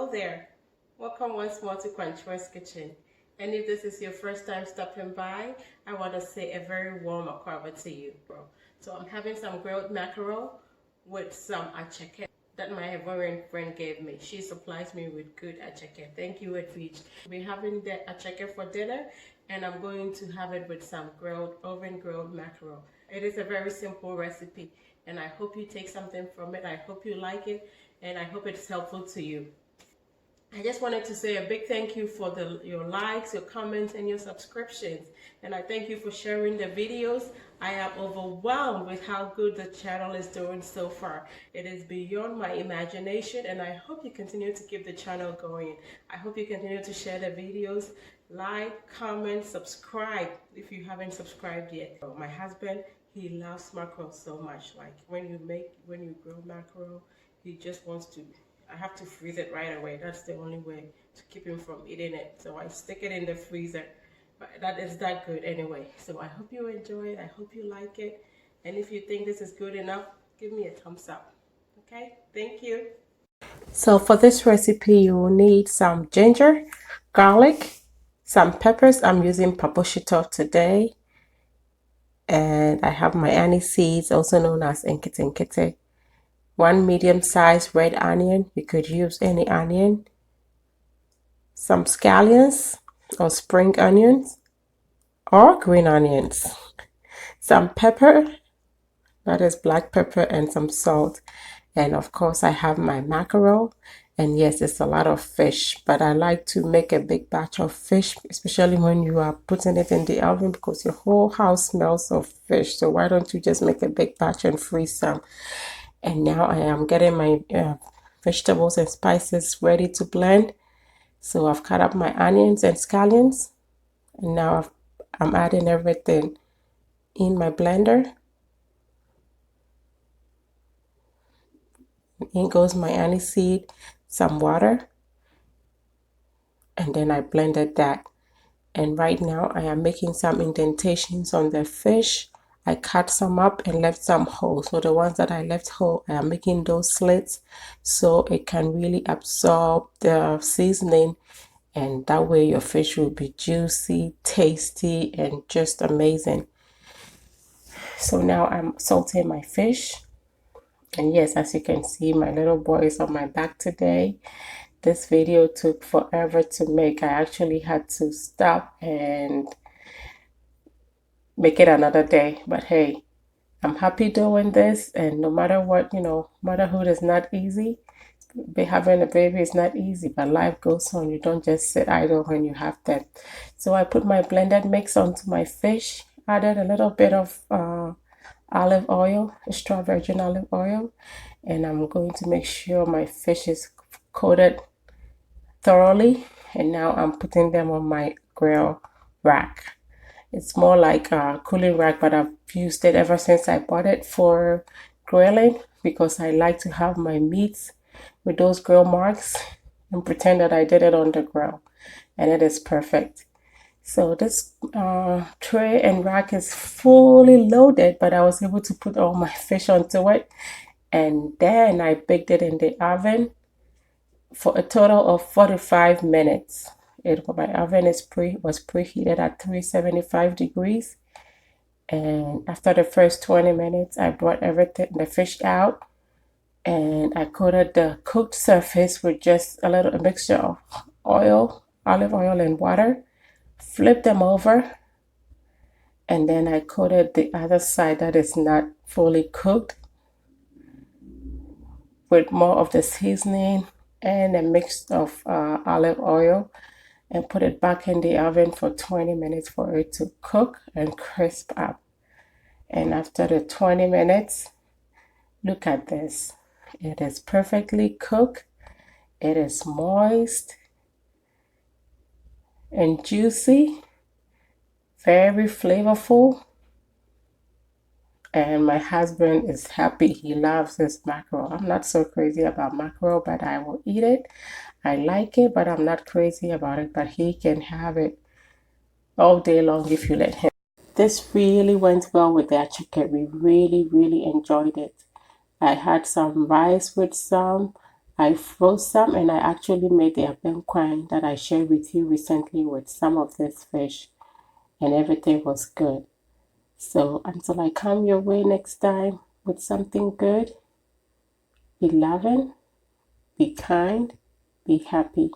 Hello there, welcome once more to Quanchwa's Kitchen. And if this is your first time stopping by, I want to say a very warm welcome to you. So I'm having some grilled mackerel with some atsieke that my Ivorian friend gave me. She supplies me with good atsieke. Thank you, Edwidge. We're having the atsieke for dinner, and I'm going to have it with some oven grilled mackerel. It is a very simple recipe, and I hope you take something from it. I hope you like it, and I hope it's helpful to you. I just wanted to say a big thank you for your likes, your comments, and your subscriptions. And I thank you for sharing the videos. I am overwhelmed with how good the channel is doing so far. It is beyond my imagination, and I hope you continue to keep the channel going. I hope you continue to share the videos, like, comment, subscribe if you haven't subscribed yet. My husband, he loves mackerel so much. Like when you grill mackerel, he just wants to, I have to freeze it right away. That's the only way to keep him from eating it. So I stick it in the freezer. But that is that good anyway. So I hope you enjoy it. I hope you like it. And if you think this is good enough, give me a thumbs up. Okay? Thank you. So for this recipe, you will need some ginger, garlic, some peppers. I'm using kpakpo shito today. And I have my aniseeds, also known as nkitinkiti. 1 medium-sized red onion. You could use any onion. Some scallions or spring onions or green onions. Some pepper, that is black pepper, and some salt. And of course I have my mackerel. And yes, it's a lot of fish, but I like to make a big batch of fish, especially when you are putting it in the oven, because your whole house smells of fish. So why don't you just make a big batch and freeze some? And now I am getting my vegetables and spices ready to blend. So I've cut up my onions and scallions. And now I'm adding everything in my blender. In goes my aniseed, some water. And then I blended that. And right now I am making some indentations on the fish. I cut some up and left some whole. So the ones that I left whole, I am making those slits so it can really absorb the seasoning, and that way your fish will be juicy, tasty, and just amazing. So now I'm salting my fish. And yes, as you can see, my little boy is on my back today. This video took forever to make. I actually had to stop and make it another day, but hey, I'm happy doing this. And no matter what, motherhood is not easy. Having a baby is not easy, but life goes on. You don't just sit idle when you have that. So I put my blended mix onto my fish, added a little bit of olive oil, extra virgin olive oil, and I'm going to make sure my fish is coated thoroughly. And now I'm putting them on my grill rack. It's more like a cooling rack, but I've used it ever since I bought it for grilling, because I like to have my meats with those grill marks and pretend that I did it on the grill, and it is perfect. So this tray and rack is fully loaded, but I was able to put all my fish onto it, and then I baked it in the oven for a total of 45 minutes. My oven was preheated at 375 degrees. And after the first 20 minutes, I brought the fish out, and I coated the cooked surface with just a mixture of olive oil and water, flipped them over, and then I coated the other side that is not fully cooked with more of the seasoning and a mix of olive oil, and put it back in the oven for 20 minutes for it to cook and crisp up. And after the 20 minutes, look at this. It is perfectly cooked. It is moist and juicy, very flavorful. And my husband is happy. He loves this mackerel. I'm not so crazy about mackerel, but I will eat it. I like it, but I'm not crazy about it. But he can have it all day long if you let him. This really went well with the atsieke. We really, really enjoyed it. I had some rice with some. I froze some and I actually made the banku that I shared with you recently with some of this fish, and everything was good. So until I come your way next time with something good, be loving, be kind, be happy.